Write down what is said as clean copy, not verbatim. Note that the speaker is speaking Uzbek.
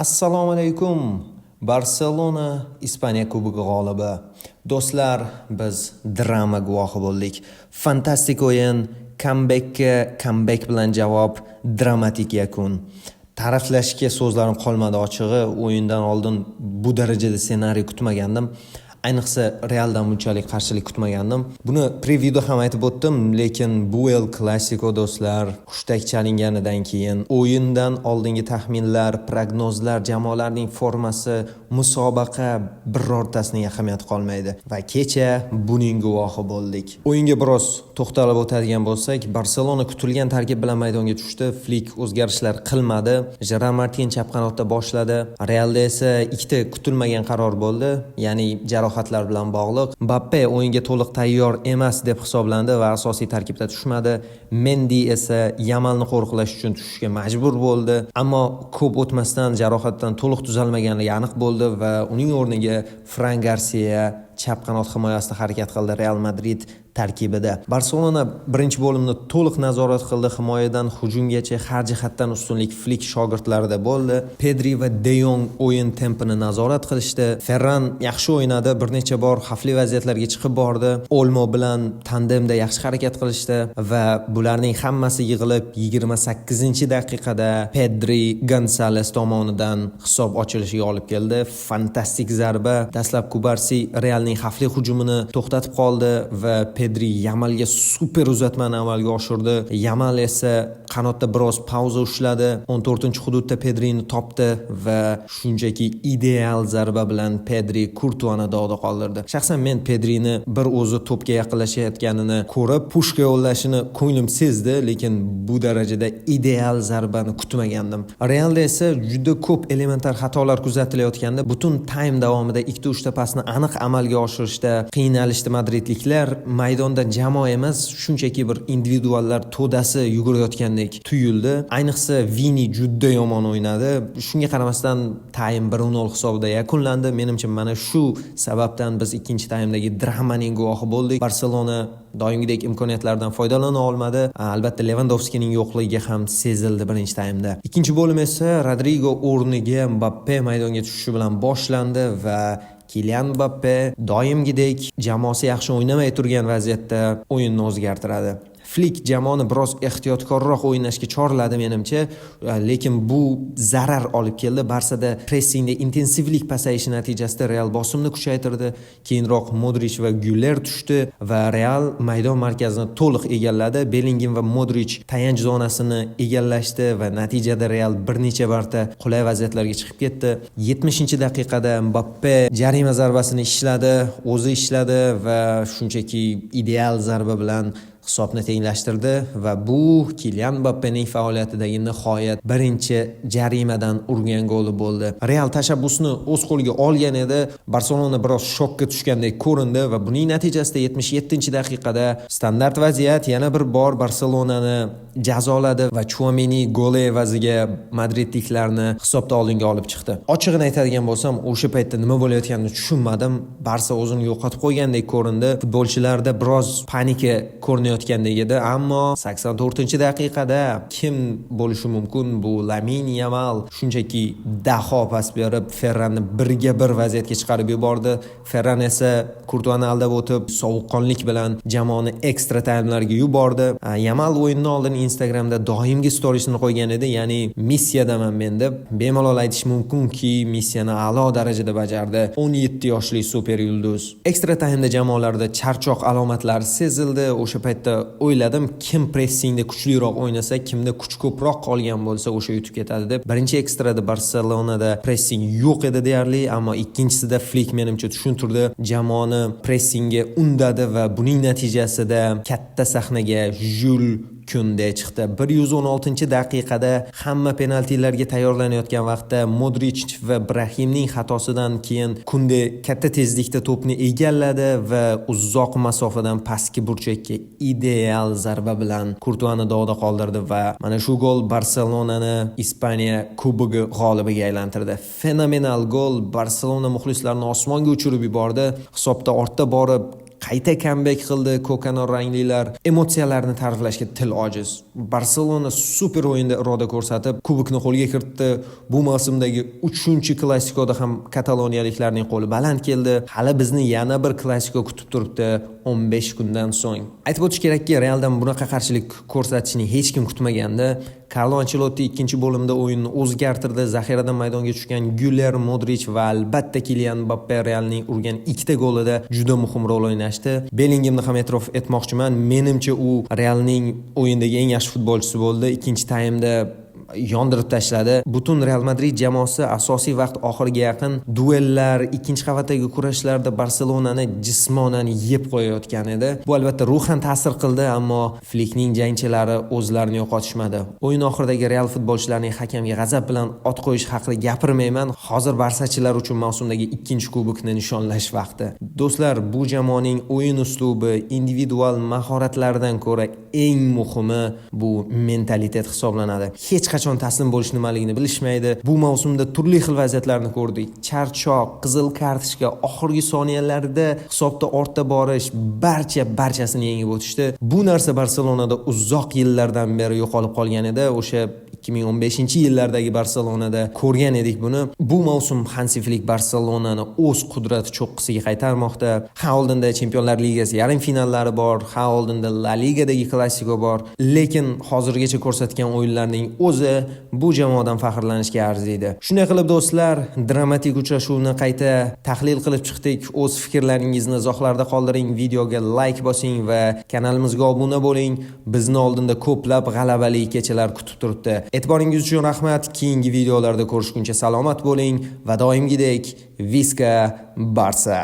Assalomu alaykum. Barselona Ispaniya Kubogi g'olibi. Do'stlar, biz drama guvohi bo'ldik. Fantastik o'yin, comeback bilan javob, dramatik yakun. Ta'riflashga so'zlarim qolmadi ochig'i. O'yindan oldin bu darajada ssenariy kutmagandim. Ayniqsa Realdan bunchalik qarshilik kutmagandim. Buni previewda ham aytib o'tdim, lekin bu El Clasico do'stlar, hushtak chalinganidan keyin o'yindan oldingi taxminlar, prognozlar, jamoalarning formasi, musobaqa birortasining ahamiyati qolmaydi va kecha buning guvohi bo'ldik. O'yinga biroz to'xtalib o'tadigan bo'lsak, Barselona kutilgan tarkib bilan maydonga tushdi. Flick o'zgarishlar qilmadi. Gerard Martin chap qanotda boshladi. Realda esa ikkita kutilmagan qaror bo'ldi, ya'ni jarohatlar bilan bog'liq. Mbappe o'yinga to'liq tayyor emas deb hisoblandi va asosiy tarkibda tushmadi. Mendy esa Yamalni qo'riqlash uchun tushishga majbur bo'ldi, ammo ko'p o'tmasdan jarohatdan to'liq tuzalmaganligi aniq bo'ldi va uning o'rniga Fran Garcia chap qanot himoyasida harakat qildi Real Madrid tarkibida. Barselona birinchi bo'limni to'liq nazorat qildi, himoyadan hujumgacha har jihatdan ustunlik Flick shogirdlarida bo'ldi. Pedri va De Jong o'yin tempini nazorat qilishdi. Ferran yaxshi o'ynadi, bir necha bor xavfli vaziyatlarga chiqib bordi. Olmo bilan tandemda yaxshi harakat qilishdi va bularning hammasi yig'ilib 28-daqiqada Pedri Gonzales tomonidan hisob ochilishiga olib keldi. Fantastik zarba. Dastlab Kubarsi Realning xavfli hujumini to'xtatib qoldi va Pedri Yamalga super uzatmani amalga oshirdi. Yamal esa qanotda biroz pauza ushladi. 14-hududda Pedrini topdi va shunchaki ideal zarba bilan Pedri Courtoisni dog'da qoldirdi. Shaxsan men Pedrini bir o'zi to'pga yaqinlashayotganini ko'rib, pushka yo'llashini ko'nglim sezdi, lekin bu darajada ideal zarbani kutmagandim. Realda esa juda ko'p elementar xatolar kuzatilayotganda, butun time davomida 2-3 ta pasni aniq amalga oshirishda qiynalishdi madridliklar. Maydonda jamoa emas, shunchaki bir individuallar to'dasi yugurayotgandek tuyuldi. Ayniqsa Vini juda yomon o'ynadi. Shunga qaramasdan time 1-0 hisobida yakunlandi. Menimcha mana shu sababdan biz ikkinchi taymdagi dramaning guvohi bo'ldik. Barselona doimgidek imkoniyatlardan foydalana olmadi. Albatta Lewandowskining yo'qligi ham sezildi birinchi taymda. Ikkinchi bo'lim esa Rodrigo o'rniga Mbappe maydonga tushishi bilan boshlandi va Kylian Mbappe doimgidek jamoasi yaxshi o'ynamay turgan vaziyatda o'yinni o'zgartiradi. Flick jamoani biroz ehtiyotkorroq o'ynashga chorladi menimcha, lekin bu zarar olib keldi. Barsada pressingda intensivlik pasayishi natijasida Real bosimni kuchaytirdi. Keyinroq Modric va Güler tushdi va Real maydon markazini to'liq egalladi. Bellingham va Modric tayanch zonasini egallashdi va natijada Real bir necha marta qulay vaziyatlarga chiqib ketdi. 70-daqiqada Mbappe jarima zarbasini o'zi ishladi va shunchaki ideal zarba bilan hisobni tenglashtirdi va bu Kylian Mbappening faoliyatidagi nihoyat birinchi jarimadan urgan goli bo'ldi. Real tashabbusni o'z qo'liga olgan edi. Barselona biroz shokka tushgandek ko'rindi va buning natijasida 77-daqiqada standart vaziyat yana bir bor Barselonani jazoladi va Chouameni goli evaziga madridliklarni hisobda oldinga olib chiqdi. Ochig'ini aytadigan bo'lsam, o'sha paytda nima bo'layotganini tushunmadim. Barsa o'zini yo'qotib qo'ygandek ko'rindi. Futbolchilarda biroz panika ko'rinayotgandek edi, ammo 84-daqiqada kim bo'lishi mumkin? Bu Lamine Yamal shunchaki daho pas berib Ferranni birga bir vaziyatga chiqarib yubordi. Ferran esa Courtoisni aldab o'tib, sovuqqonlik bilan jamoani ekstra taymlarga yubordi. Yamal o'yindan oldin Instagramda doimgi storiesini qo'ygan edi, ya'ni missiyadaman men deb. Bemalol aytish mumkinki, missiyani a'lo darajada bajardi. 17 yoshli super yulduz. Ekstra taymda jamoalarda charchoq alomatlari sezildi. O'sha paytda o'yladim, kim pressingda kuchliroq o'ynasa, kimda kuch ko'proq qolgan bo'lsa, o'sha yutib ketadi deb. Birinchi ekstrada Barselonada pressing yo'q edi deyarli, ammo ikkinchisida Flick menimcha tushuntirdi, jamoani pressingga undadi va buning natijasida katta sahnaga Jules Kunde chiqdi. 116-daqiqada hamma penaltilarga tayyorlanayotgan vaqtda Modric va Brahimning xatosidan keyin Kunde katta tezlikda to'pni egalladi va uzoq masofadan pastki burchakka ideal zarba bilan Courtoisni dog'da qoldirdi va mana shu gol Barselonani Ispaniya Kubogi g'olibiga aylantirdi. Fenomenal gol Barselona muxlislarini osmonga uchirib yubordi. Hisobda ortda borib qayta comeback qildi. Ko'kanor ranglilar emotsiyalarni ta'riflashga til ojiz. Barselona super o'yinda iroda ko'rsatib, kubokni qo'lga kiritdi. Bu mavsumdagi 3-klassikoda ham kataloniyaliklarning qo'li baland keldi. Hali bizni yana bir klassiko kutib turibdi 15 kundan so'ng. Aytib o'tish kerakki, Realdan bunaqa qarshilik ko'rsatishni hech kim kutmagandi. Carlo Ancelotti ikkinchi bo'limda o'yinni o'zgartirdi. Zaxiradan maydonga tushgan Güler, Modric va albatta Kylian Mbappe Realning urgan ikkita golida juda muhim rol o'ynashdi. Bellinghamni ham e'tirof etmoqchiman. Menimcha u Realning o'yindagi eng yaxshi futbolchisi bo'ldi. Ikkinchi taymda yondirib tashladi. Butun Real Madrid jamoasi asosiy vaqt oxiriga yaqin duellar, ikkinchi qavatdagi kurashlarda Barselonani jismonan yeb qo'yayotgan edi. Bu albatta ruhan ta'sir qildi, ammo Flikning jangchilari o'zlarini yo'qotishmadi. O'yin oxiridagi Real futbolchilarining hakamga g'azab bilan ot qo'yish haqida gapirmayman. Hozir barsachilar uchun mavsumdagi ikkinchi kubokni nishonlash vaqti. Do'stlar, bu jamoaning o'yin uslubi, individual mahoratlaridan ko'ra eng muhimi bu mentalitet hisoblanadi. Hech qachon taslim bo'lish nimaligini bilishmaydi. Bu mavsumda turli xil vaziyatlarni ko'rdik. Charchoq, qizil kartochka, oxirgi soniyalarda hisobda ortda borish, barchasini yengib o'tishdi. Bu narsa Barselonada uzoq yillardan beri yo'qolib qolgan edi. O'sha 2015-yillardagi Barselonada ko'rgan edik buni. Bu mavsum Hansi Flik Barselonani o'z qudrati cho'qqisiga qaytarmoqda. Ha, oldinda Chempionlar Ligasi yarim finallari bor, ha oldinda La Ligadagi klassiko bor, lekin hozirgacha ko'rsatgan o'yinlarning o'zi bu jamoadan faxrlanishga arziydi. Shunday qilib do'stlar, dramatik uchrashuvni qayta tahlil qilib chiqdik. O'z fikrlaringizni izohlarda qoldiring, videoga like bosing va kanalimizga obuna bo'ling. Bizni oldinda ko'plab g'alabali kechalar kutib turibdi. E'tiboringiz uchun rahmat. Keyingi videolarda ko'rishguncha salomat bo'ling va doimgidek Viska Barsa.